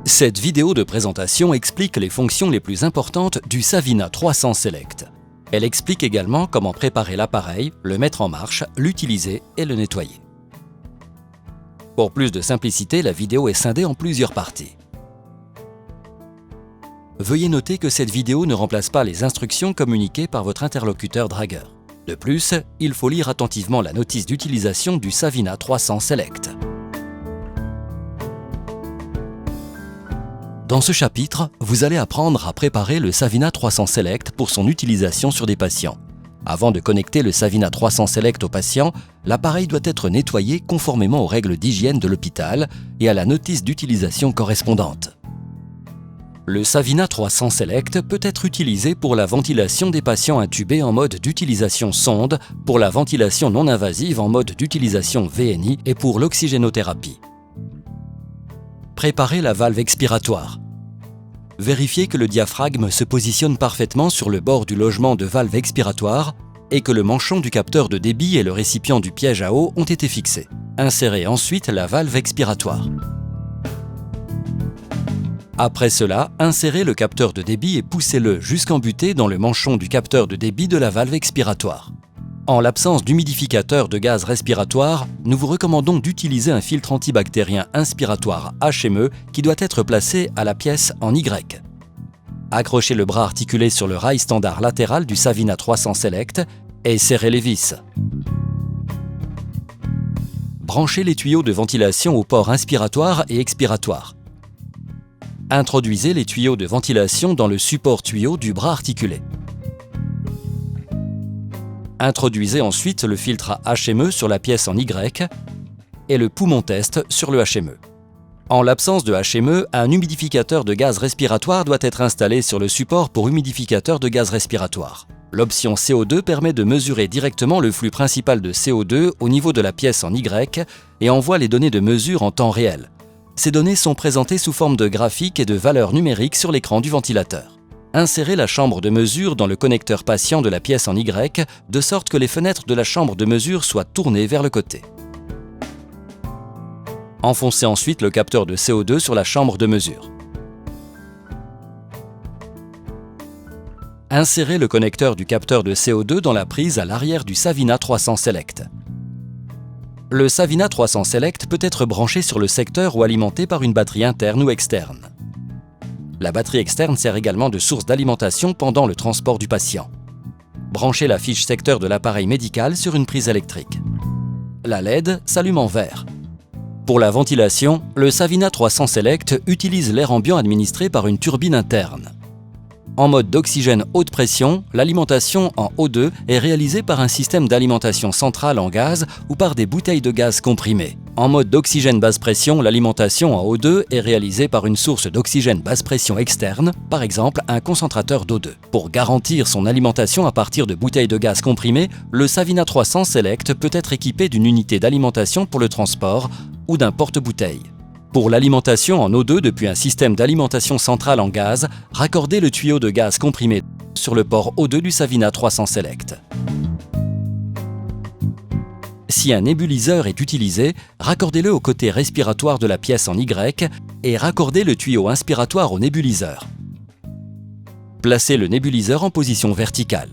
Cette vidéo de présentation explique les fonctions les plus importantes du Savina 300 Select. Elle explique également comment préparer l'appareil, le mettre en marche, l'utiliser et le nettoyer. Pour plus de simplicité, la vidéo est scindée en plusieurs parties. Veuillez noter que cette vidéo ne remplace pas les instructions communiquées par votre interlocuteur dragueur. De plus, il faut lire attentivement la notice d'utilisation du Savina 300 Select. Dans ce chapitre, vous allez apprendre à préparer le Savina 300 Select pour son utilisation sur des patients. Avant de connecter le Savina 300 Select au patient, l'appareil doit être nettoyé conformément aux règles d'hygiène de l'hôpital et à la notice d'utilisation correspondante. Le Savina 300 Select peut être utilisé pour la ventilation des patients intubés en mode d'utilisation sonde, pour la ventilation non invasive en mode d'utilisation VNI et pour l'oxygénothérapie. Préparer la valve expiratoire. Vérifiez que le diaphragme se positionne parfaitement sur le bord du logement de valve expiratoire et que le manchon du capteur de débit et le récipient du piège à eau ont été fixés. Insérez ensuite la valve expiratoire. Après cela, insérez le capteur de débit et poussez-le jusqu'en butée dans le manchon du capteur de débit de la valve expiratoire. En l'absence d'humidificateur de gaz respiratoire, nous vous recommandons d'utiliser un filtre antibactérien inspiratoire HME qui doit être placé à la pièce en Y. Accrochez le bras articulé sur le rail standard latéral du Savina 300 Select et serrez les vis. Branchez les tuyaux de ventilation aux ports inspiratoire et expiratoire. Introduisez les tuyaux de ventilation dans le support tuyau du bras articulé. Introduisez ensuite le filtre HME sur la pièce en Y et le poumon test sur le HME. En l'absence de HME, un humidificateur de gaz respiratoire doit être installé sur le support pour humidificateur de gaz respiratoire. L'option CO2 permet de mesurer directement le flux principal de CO2 au niveau de la pièce en Y et envoie les données de mesure en temps réel. Ces données sont présentées sous forme de graphiques et de valeurs numériques sur l'écran du ventilateur. Insérez la chambre de mesure dans le connecteur patient de la pièce en Y, de sorte que les fenêtres de la chambre de mesure soient tournées vers le côté. Enfoncez ensuite le capteur de CO2 sur la chambre de mesure. Insérez le connecteur du capteur de CO2 dans la prise à l'arrière du Savina 300 Select. Le Savina 300 Select peut être branché sur le secteur ou alimenté par une batterie interne ou externe. La batterie externe sert également de source d'alimentation pendant le transport du patient. Branchez la fiche secteur de l'appareil médical sur une prise électrique. La LED s'allume en vert. Pour la ventilation, le Savina 300 Select utilise l'air ambiant administré par une turbine interne. En mode d'oxygène haute pression, l'alimentation en O2 est réalisée par un système d'alimentation centrale en gaz ou par des bouteilles de gaz comprimées. En mode d'oxygène basse pression, l'alimentation en O2 est réalisée par une source d'oxygène basse pression externe, par exemple un concentrateur d'O2. Pour garantir son alimentation à partir de bouteilles de gaz comprimées, le Savina 300 Select peut être équipé d'une unité d'alimentation pour le transport ou d'un porte-bouteille. Pour l'alimentation en O2 depuis un système d'alimentation centrale en gaz, raccordez le tuyau de gaz comprimé sur le port O2 du Savina 300 Select. Si un nébuliseur est utilisé, raccordez-le au côté respiratoire de la pièce en Y et raccordez le tuyau inspiratoire au nébuliseur. Placez le nébuliseur en position verticale.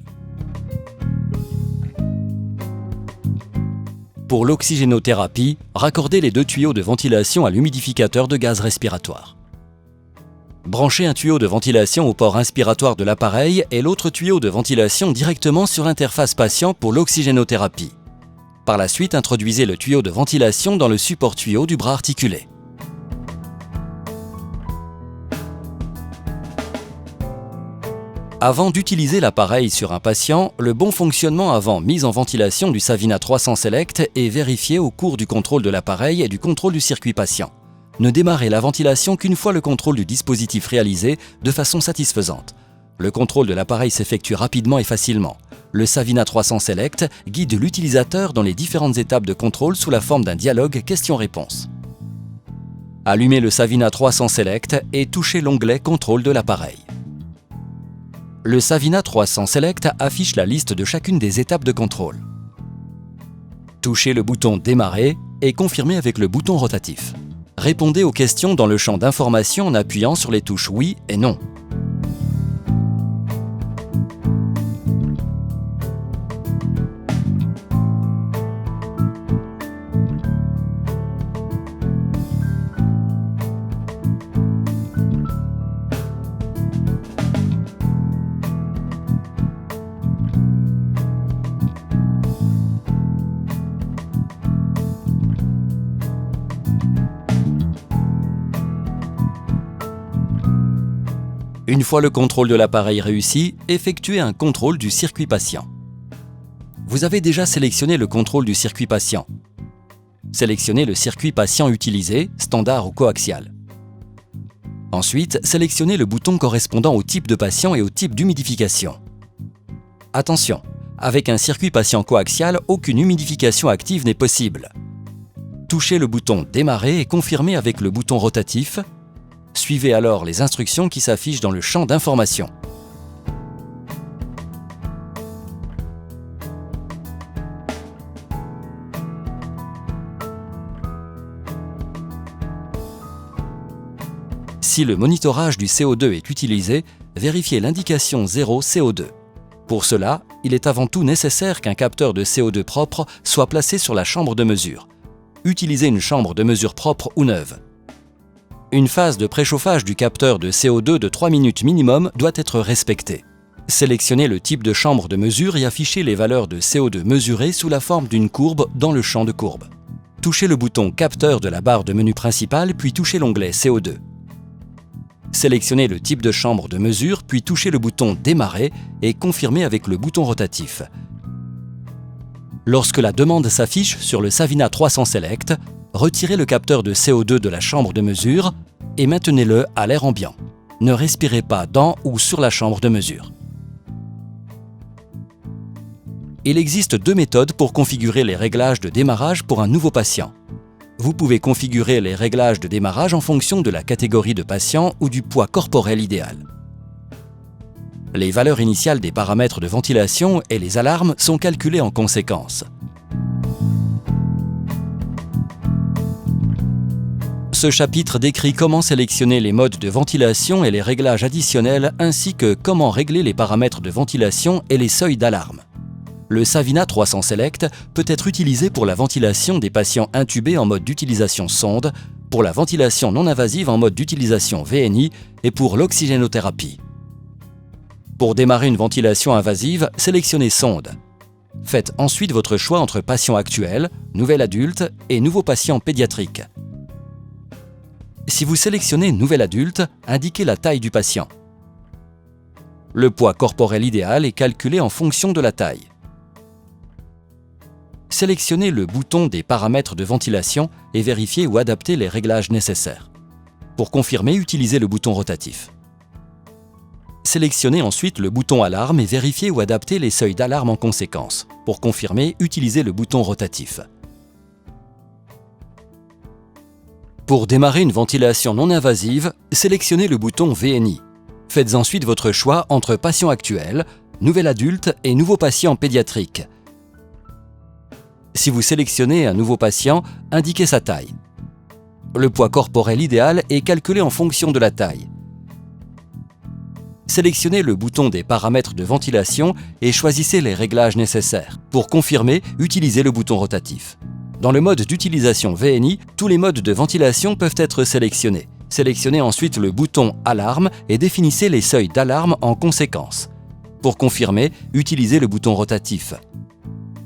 Pour l'oxygénothérapie, raccordez les deux tuyaux de ventilation à l'humidificateur de gaz respiratoire. Branchez un tuyau de ventilation au port inspiratoire de l'appareil et l'autre tuyau de ventilation directement sur l'interface patient pour l'oxygénothérapie. Par la suite, introduisez le tuyau de ventilation dans le support tuyau du bras articulé. Avant d'utiliser l'appareil sur un patient, le bon fonctionnement avant mise en ventilation du Savina 300 Select est vérifié au cours du contrôle de l'appareil et du contrôle du circuit patient. Ne démarrez la ventilation qu'une fois le contrôle du dispositif réalisé de façon satisfaisante. Le contrôle de l'appareil s'effectue rapidement et facilement. Le Savina 300 Select guide l'utilisateur dans les différentes étapes de contrôle sous la forme d'un dialogue question-réponse. Allumez le Savina 300 Select et touchez l'onglet Contrôle de l'appareil. Le Savina 300 Select affiche la liste de chacune des étapes de contrôle. Touchez le bouton Démarrer et confirmez avec le bouton rotatif. Répondez aux questions dans le champ d'information en appuyant sur les touches oui et non. Une fois le contrôle de l'appareil réussi, effectuez un contrôle du circuit patient. Vous avez déjà sélectionné le contrôle du circuit patient. Sélectionnez le circuit patient utilisé, standard ou coaxial. Ensuite, sélectionnez le bouton correspondant au type de patient et au type d'humidification. Attention, avec un circuit patient coaxial, aucune humidification active n'est possible. Touchez le bouton Démarrer et confirmez avec le bouton rotatif. Suivez alors les instructions qui s'affichent dans le champ d'information. Si le monitorage du CO2 est utilisé, vérifiez l'indication 0 CO2. Pour cela, il est avant tout nécessaire qu'un capteur de CO2 propre soit placé sur la chambre de mesure. Utilisez une chambre de mesure propre ou neuve. Une phase de préchauffage du capteur de CO2 de 3 minutes minimum doit être respectée. Sélectionnez le type de chambre de mesure et affichez les valeurs de CO2 mesurées sous la forme d'une courbe dans le champ de courbe. Touchez le bouton Capteur de la barre de menu principale, puis touchez l'onglet CO2. Sélectionnez le type de chambre de mesure, puis touchez le bouton Démarrer et confirmez avec le bouton rotatif. Lorsque la demande s'affiche sur le Savina 300 Select, retirez le capteur de CO2 de la chambre de mesure et maintenez-le à l'air ambiant. Ne respirez pas dans ou sur la chambre de mesure. Il existe deux méthodes pour configurer les réglages de démarrage pour un nouveau patient. Vous pouvez configurer les réglages de démarrage en fonction de la catégorie de patient ou du poids corporel idéal. Les valeurs initiales des paramètres de ventilation et les alarmes sont calculées en conséquence. Ce chapitre décrit comment sélectionner les modes de ventilation et les réglages additionnels ainsi que comment régler les paramètres de ventilation et les seuils d'alarme. Le Savina 300 Select peut être utilisé pour la ventilation des patients intubés en mode d'utilisation sonde, pour la ventilation non invasive en mode d'utilisation VNI et pour l'oxygénothérapie. Pour démarrer une ventilation invasive, sélectionnez sonde. Faites ensuite votre choix entre patient actuel, nouvel adulte et nouveau patient pédiatrique. Si vous sélectionnez nouvel adulte, indiquez la taille du patient. Le poids corporel idéal est calculé en fonction de la taille. Sélectionnez le bouton des paramètres de ventilation et vérifiez ou adaptez les réglages nécessaires. Pour confirmer, utilisez le bouton rotatif. Sélectionnez ensuite le bouton alarme et vérifiez ou adaptez les seuils d'alarme en conséquence. Pour confirmer, utilisez le bouton rotatif. Pour démarrer une ventilation non invasive, sélectionnez le bouton VNI. Faites ensuite votre choix entre patient actuel, nouvel adulte et nouveau patient pédiatrique. Si vous sélectionnez un nouveau patient, indiquez sa taille. Le poids corporel idéal est calculé en fonction de la taille. Sélectionnez le bouton des paramètres de ventilation et choisissez les réglages nécessaires. Pour confirmer, utilisez le bouton rotatif. Dans le mode d'utilisation VNI, tous les modes de ventilation peuvent être sélectionnés. Sélectionnez ensuite le bouton Alarme et définissez les seuils d'alarme en conséquence. Pour confirmer, utilisez le bouton rotatif.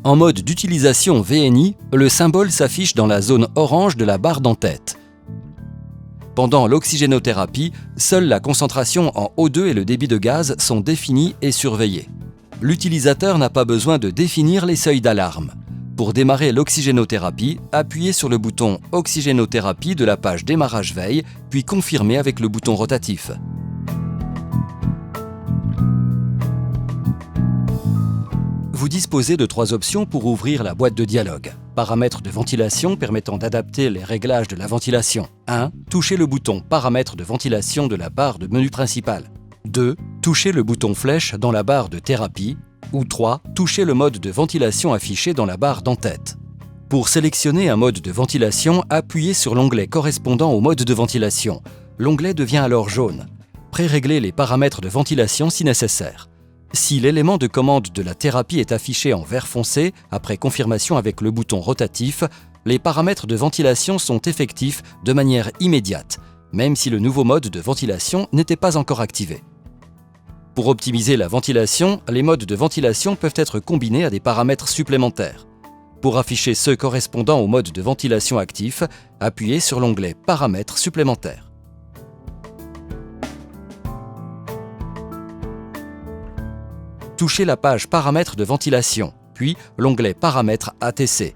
En mode d'utilisation VNI, le symbole s'affiche dans la zone orange de la barre d'en-tête. Pendant l'oxygénothérapie, seule la concentration en O2 et le débit de gaz sont définis et surveillés. L'utilisateur n'a pas besoin de définir les seuils d'alarme. Pour démarrer l'oxygénothérapie, appuyez sur le bouton « Oxygénothérapie » de la page « Démarrage veille », puis confirmez avec le bouton rotatif. Vous disposez de 3 options pour ouvrir la boîte de dialogue. Paramètres de ventilation permettant d'adapter les réglages de la ventilation. 1. Touchez le bouton « Paramètres de ventilation » de la barre de menu principal. 2. Touchez le bouton flèche dans la barre de thérapie. Ou 3. Touchez le mode de ventilation affiché dans la barre d'en-tête. Pour sélectionner un mode de ventilation, appuyez sur l'onglet correspondant au mode de ventilation. L'onglet devient alors jaune. Pré-réglez les paramètres de ventilation si nécessaire. Si l'élément de commande de la thérapie est affiché en vert foncé, après confirmation avec le bouton rotatif, les paramètres de ventilation sont effectifs de manière immédiate, même si le nouveau mode de ventilation n'était pas encore activé. Pour optimiser la ventilation, les modes de ventilation peuvent être combinés à des paramètres supplémentaires. Pour afficher ceux correspondant au mode de ventilation actif, appuyez sur l'onglet « Paramètres supplémentaires ». Touchez la page « Paramètres de ventilation », puis l'onglet « Paramètres ATC ».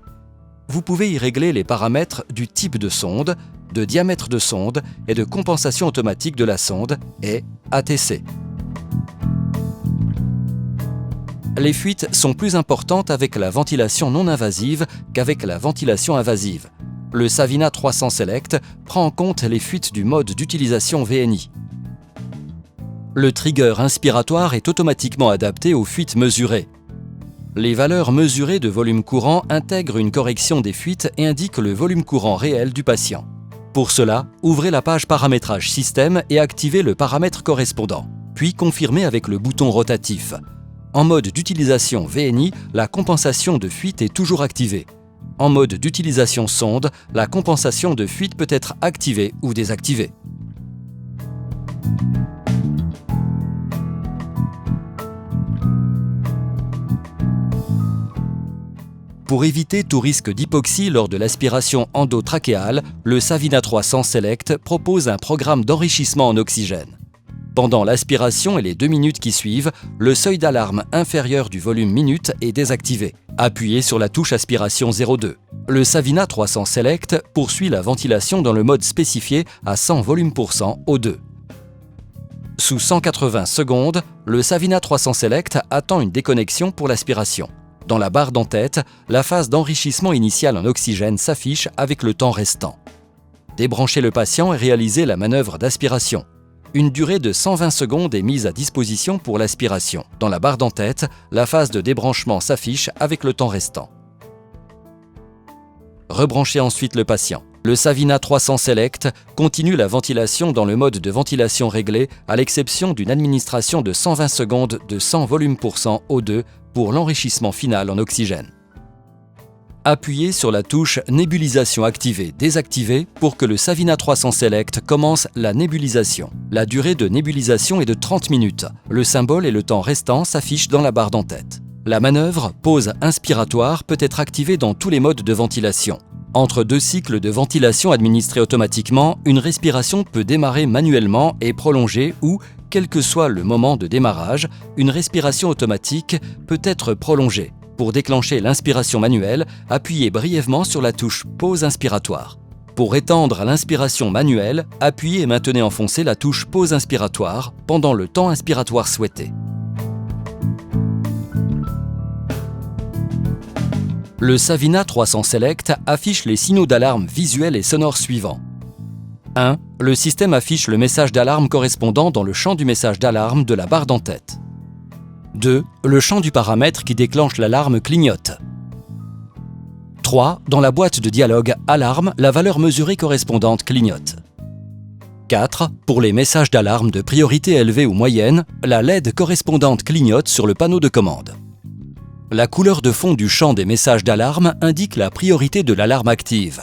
Vous pouvez y régler les paramètres du type de sonde, de diamètre de sonde et de compensation automatique de la sonde et ATC. Les fuites sont plus importantes avec la ventilation non invasive qu'avec la ventilation invasive. Le Savina 300 Select prend en compte les fuites du mode d'utilisation VNI. Le trigger inspiratoire est automatiquement adapté aux fuites mesurées. Les valeurs mesurées de volume courant intègrent une correction des fuites et indiquent le volume courant réel du patient. Pour cela, ouvrez la page Paramétrage système et activez le paramètre correspondant, puis confirmez avec le bouton rotatif. En mode d'utilisation VNI, la compensation de fuite est toujours activée. En mode d'utilisation sonde, la compensation de fuite peut être activée ou désactivée. Pour éviter tout risque d'hypoxie lors de l'aspiration endotrachéale, le Savina 300 Select propose un programme d'enrichissement en oxygène. Pendant l'aspiration et les 2 minutes qui suivent, le seuil d'alarme inférieur du volume minute est désactivé. Appuyez sur la touche aspiration 02. Le Savina 300 Select poursuit la ventilation dans le mode spécifié à 100 volumes% O2. Sous 180 secondes, le Savina 300 Select attend une déconnexion pour l'aspiration. Dans la barre d'en-tête, la phase d'enrichissement initial en oxygène s'affiche avec le temps restant. Débranchez le patient et réalisez la manœuvre d'aspiration. Une durée de 120 secondes est mise à disposition pour l'aspiration. Dans la barre d'en-tête, la phase de débranchement s'affiche avec le temps restant. Rebranchez ensuite le patient. Le Savina 300 Select continue la ventilation dans le mode de ventilation réglé à l'exception d'une administration de 120 secondes de 100 volumes% O2 pour l'enrichissement final en oxygène. Appuyez sur la touche Nébulisation activée-désactivée pour que le Savina 300 Select commence la nébulisation. La durée de nébulisation est de 30 minutes. Le symbole et le temps restant s'affichent dans la barre d'en-tête. La manœuvre pause inspiratoire peut être activée dans tous les modes de ventilation. Entre 2 cycles de ventilation administrés automatiquement, une respiration peut démarrer manuellement et prolonger ou, quel que soit le moment de démarrage, une respiration automatique peut être prolongée. Pour déclencher l'inspiration manuelle, appuyez brièvement sur la touche Pause inspiratoire. Pour étendre l'inspiration manuelle, appuyez et maintenez enfoncée la touche Pause inspiratoire pendant le temps inspiratoire souhaité. Le Savina 300 Select affiche les signaux d'alarme visuels et sonores suivants. 1. Le système affiche le message d'alarme correspondant dans le champ du message d'alarme de la barre d'en-tête. 2. Le champ du paramètre qui déclenche l'alarme clignote. 3. Dans la boîte de dialogue Alarme, la valeur mesurée correspondante clignote. 4. Pour les messages d'alarme de priorité élevée ou moyenne, la LED correspondante clignote sur le panneau de commande. La couleur de fond du champ des messages d'alarme indique la priorité de l'alarme active.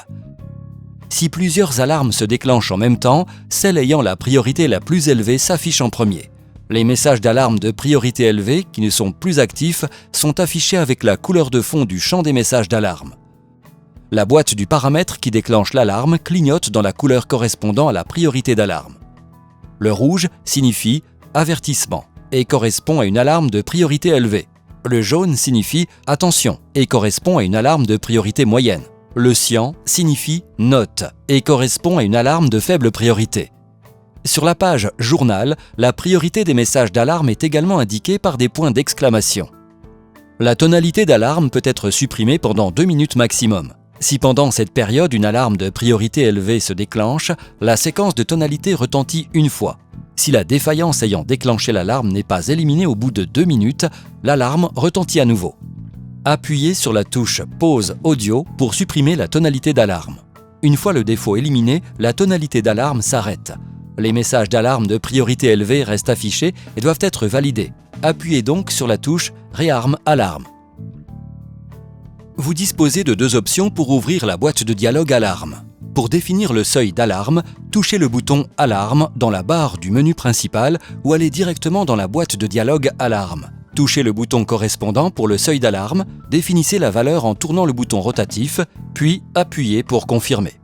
Si plusieurs alarmes se déclenchent en même temps, celle ayant la priorité la plus élevée s'affiche en premier. Les messages d'alarme de priorité élevée, qui ne sont plus actifs, sont affichés avec la couleur de fond du champ des messages d'alarme. La boîte du paramètre qui déclenche l'alarme clignote dans la couleur correspondant à la priorité d'alarme. Le rouge signifie avertissement et correspond à une alarme de priorité élevée. Le jaune signifie attention et correspond à une alarme de priorité moyenne. Le cyan signifie note et correspond à une alarme de faible priorité. Sur la page Journal, la priorité des messages d'alarme est également indiquée par des points d'exclamation. La tonalité d'alarme peut être supprimée pendant 2 minutes maximum. Si pendant cette période une alarme de priorité élevée se déclenche, la séquence de tonalité retentit une fois. Si la défaillance ayant déclenché l'alarme n'est pas éliminée au bout de 2 minutes, l'alarme retentit à nouveau. Appuyez sur la touche Pause audio pour supprimer la tonalité d'alarme. Une fois le défaut éliminé, la tonalité d'alarme s'arrête. Les messages d'alarme de priorité élevée restent affichés et doivent être validés. Appuyez donc sur la touche Réarme alarme. Vous disposez de deux options pour ouvrir la boîte de dialogue alarme. Pour définir le seuil d'alarme, touchez le bouton Alarme dans la barre du menu principal ou allez directement dans la boîte de dialogue Alarme. Touchez le bouton correspondant pour le seuil d'alarme, définissez la valeur en tournant le bouton rotatif, puis appuyez pour confirmer.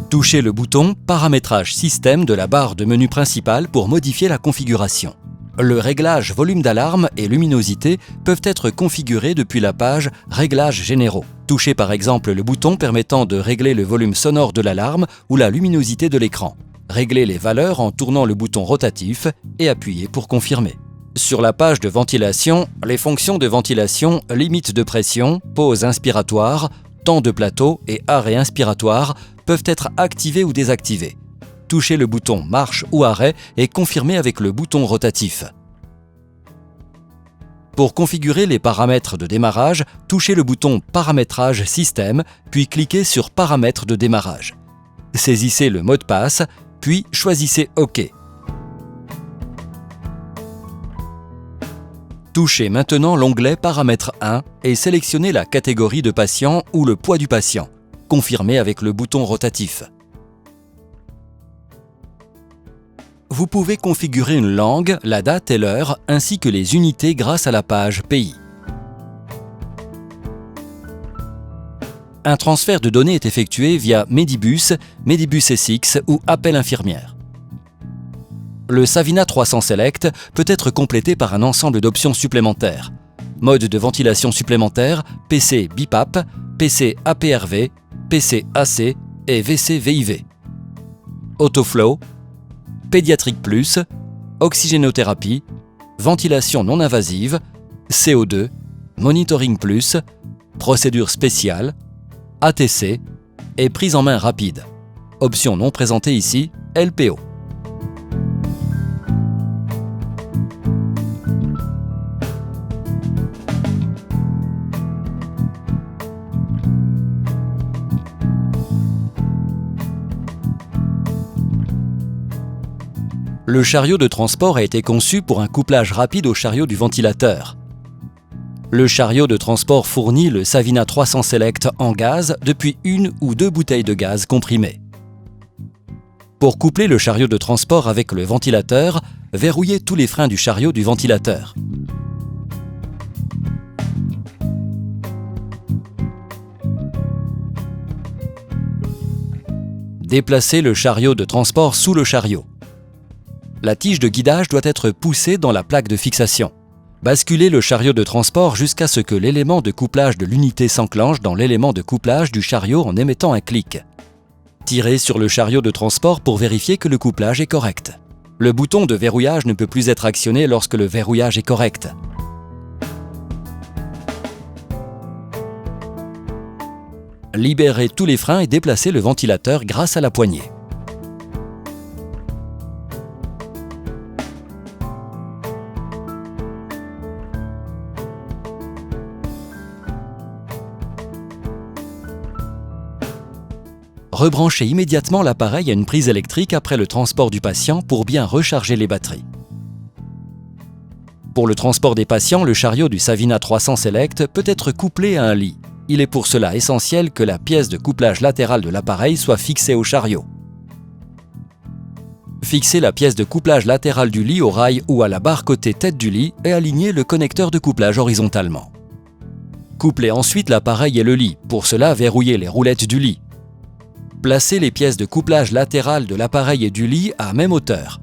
Touchez le bouton Paramétrage système de la barre de menu principal pour modifier la configuration. Le réglage volume d'alarme et luminosité peuvent être configurés depuis la page Réglages généraux. Touchez par exemple le bouton permettant de régler le volume sonore de l'alarme ou la luminosité de l'écran. Réglez les valeurs en tournant le bouton rotatif et appuyez pour confirmer. Sur la page de ventilation, les fonctions de ventilation, limite de pression, pause inspiratoire, temps de plateau et arrêt inspiratoire peuvent être activées ou désactivées. Touchez le bouton marche ou arrêt et confirmez avec le bouton rotatif. Pour configurer les paramètres de démarrage, touchez le bouton Paramétrage système, puis cliquez sur Paramètres de démarrage. Saisissez le mot de passe, puis choisissez OK. Touchez maintenant l'onglet Paramètres 1 et sélectionnez la catégorie de patient ou le poids du patient. Confirmez avec le bouton rotatif. Vous pouvez configurer une langue, la date et l'heure, ainsi que les unités grâce à la page Pays. Un transfert de données est effectué via Medibus, Medibus SX ou appel infirmière. Le Savina 300 Select peut être complété par un ensemble d'options supplémentaires. Mode de ventilation supplémentaire, PC BiPAP, PC APRV, PC AC et WC VIV. Autoflow, Pédiatrique Plus, Oxygénothérapie, Ventilation non invasive, CO2, Monitoring Plus, Procédure spéciale, ATC et prise en main rapide. Option non présentée ici, LPO. Le chariot de transport a été conçu pour un couplage rapide au chariot du ventilateur. Le chariot de transport fournit le Savina 300 Select en gaz depuis une ou deux bouteilles de gaz comprimé. Pour coupler le chariot de transport avec le ventilateur, verrouillez tous les freins du chariot du ventilateur. Déplacez le chariot de transport sous le chariot. La tige de guidage doit être poussée dans la plaque de fixation. Basculez le chariot de transport jusqu'à ce que l'élément de couplage de l'unité s'enclenche dans l'élément de couplage du chariot en émettant un clic. Tirez sur le chariot de transport pour vérifier que le couplage est correct. Le bouton de verrouillage ne peut plus être actionné lorsque le verrouillage est correct. Libérez tous les freins et déplacez le ventilateur grâce à la poignée. Rebranchez immédiatement l'appareil à une prise électrique après le transport du patient pour bien recharger les batteries. Pour le transport des patients, le chariot du Savina 300 Select peut être couplé à un lit. Il est pour cela essentiel que la pièce de couplage latérale de l'appareil soit fixée au chariot. Fixez la pièce de couplage latérale du lit au rail ou à la barre côté tête du lit et alignez le connecteur de couplage horizontalement. Couplez ensuite l'appareil et le lit. Pour cela, verrouillez les roulettes du lit. Placez les pièces de couplage latérales de l'appareil et du lit à même hauteur.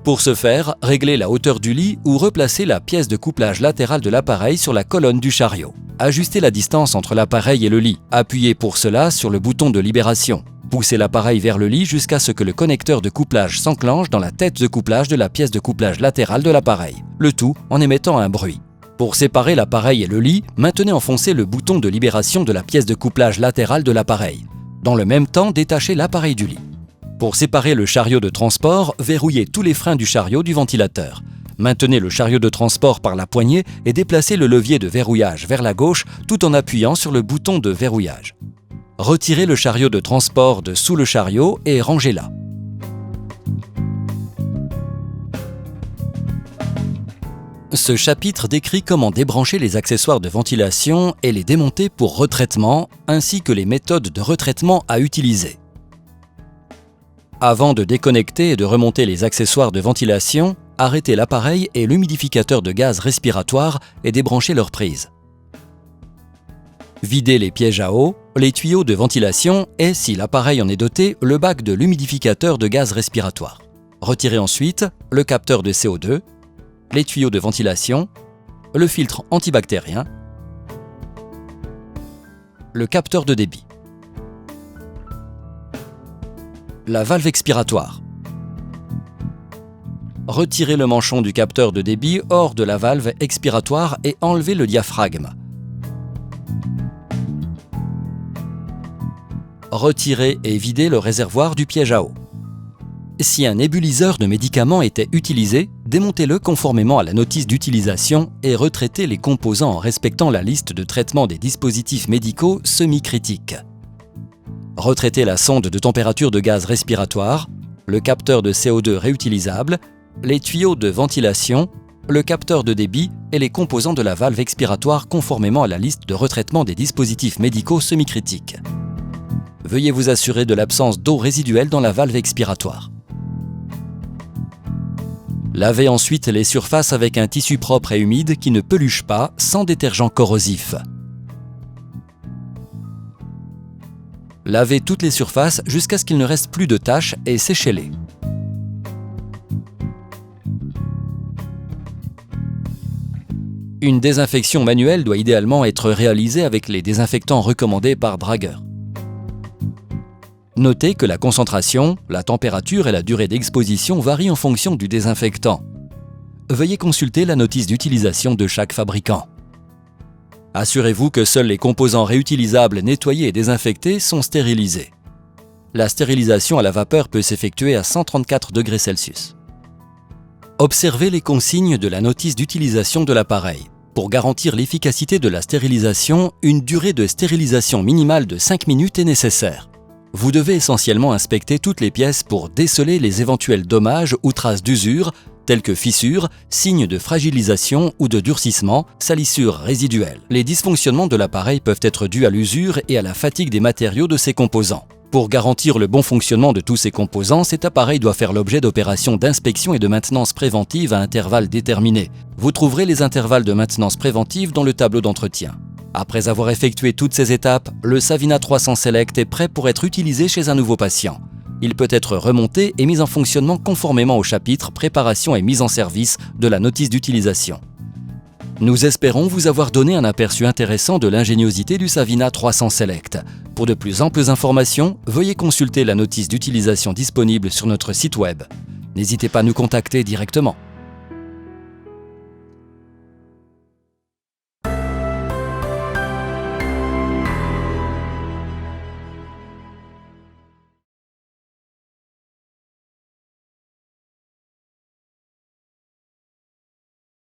Pour ce faire, réglez la hauteur du lit ou replacez la pièce de couplage latérale de l'appareil sur la colonne du chariot. Ajustez la distance entre l'appareil et le lit. Appuyez pour cela sur le bouton de libération. Poussez l'appareil vers le lit jusqu'à ce que le connecteur de couplage s'enclenche dans la tête de couplage de la pièce de couplage latérale de l'appareil. Le tout en émettant un bruit. Pour séparer l'appareil et le lit, maintenez enfoncé le bouton de libération de la pièce de couplage latérale de l'appareil. Dans le même temps, détachez l'appareil du lit. Pour séparer le chariot de transport, verrouillez tous les freins du chariot du ventilateur. Maintenez le chariot de transport par la poignée et déplacez le levier de verrouillage vers la gauche tout en appuyant sur le bouton de verrouillage. Retirez le chariot de transport de sous le chariot et rangez-la. Ce chapitre décrit comment débrancher les accessoires de ventilation et les démonter pour retraitement, ainsi que les méthodes de retraitement à utiliser. Avant de déconnecter et de remonter les accessoires de ventilation, arrêtez l'appareil et l'humidificateur de gaz respiratoire et débranchez leur prise. Videz les pièges à eau, les tuyaux de ventilation et, si l'appareil en est doté, le bac de l'humidificateur de gaz respiratoire. Retirez ensuite le capteur de CO2, les tuyaux de ventilation, le filtre antibactérien, le capteur de débit, la valve expiratoire. Retirez le manchon du capteur de débit hors de la valve expiratoire et enlevez le diaphragme. Retirez et videz le réservoir du piège à eau. Si un nébuliseur de médicaments était utilisé, démontez-le conformément à la notice d'utilisation et retraitez les composants en respectant la liste de traitement des dispositifs médicaux semi-critiques. Retraitez la sonde de température de gaz respiratoire, le capteur de CO2 réutilisable, les tuyaux de ventilation, le capteur de débit et les composants de la valve expiratoire conformément à la liste de retraitement des dispositifs médicaux semi-critiques. Veuillez vous assurer de l'absence d'eau résiduelle dans la valve expiratoire. Lavez ensuite les surfaces avec un tissu propre et humide qui ne peluche pas, sans détergent corrosif. Lavez toutes les surfaces jusqu'à ce qu'il ne reste plus de taches et séchez-les. Une désinfection manuelle doit idéalement être réalisée avec les désinfectants recommandés par Draeger. Notez que la concentration, la température et la durée d'exposition varient en fonction du désinfectant. Veuillez consulter la notice d'utilisation de chaque fabricant. Assurez-vous que seuls les composants réutilisables nettoyés et désinfectés sont stérilisés. La stérilisation à la vapeur peut s'effectuer à 134 degrés Celsius. Observez les consignes de la notice d'utilisation de l'appareil. Pour garantir l'efficacité de la stérilisation, une durée de stérilisation minimale de 5 minutes est nécessaire. Vous devez essentiellement inspecter toutes les pièces pour déceler les éventuels dommages ou traces d'usure, tels que fissures, signes de fragilisation ou de durcissement, salissures résiduelles. Les dysfonctionnements de l'appareil peuvent être dus à l'usure et à la fatigue des matériaux de ses composants. Pour garantir le bon fonctionnement de tous ces composants, cet appareil doit faire l'objet d'opérations d'inspection et de maintenance préventive à intervalles déterminés. Vous trouverez les intervalles de maintenance préventive dans le tableau d'entretien. Après avoir effectué toutes ces étapes, le Savina 300 Select est prêt pour être utilisé chez un nouveau patient. Il peut être remonté et mis en fonctionnement conformément au chapitre Préparation et mise en service de la notice d'utilisation. Nous espérons vous avoir donné un aperçu intéressant de l'ingéniosité du Savina 300 Select. Pour de plus amples informations, veuillez consulter la notice d'utilisation disponible sur notre site web. N'hésitez pas à nous contacter directement.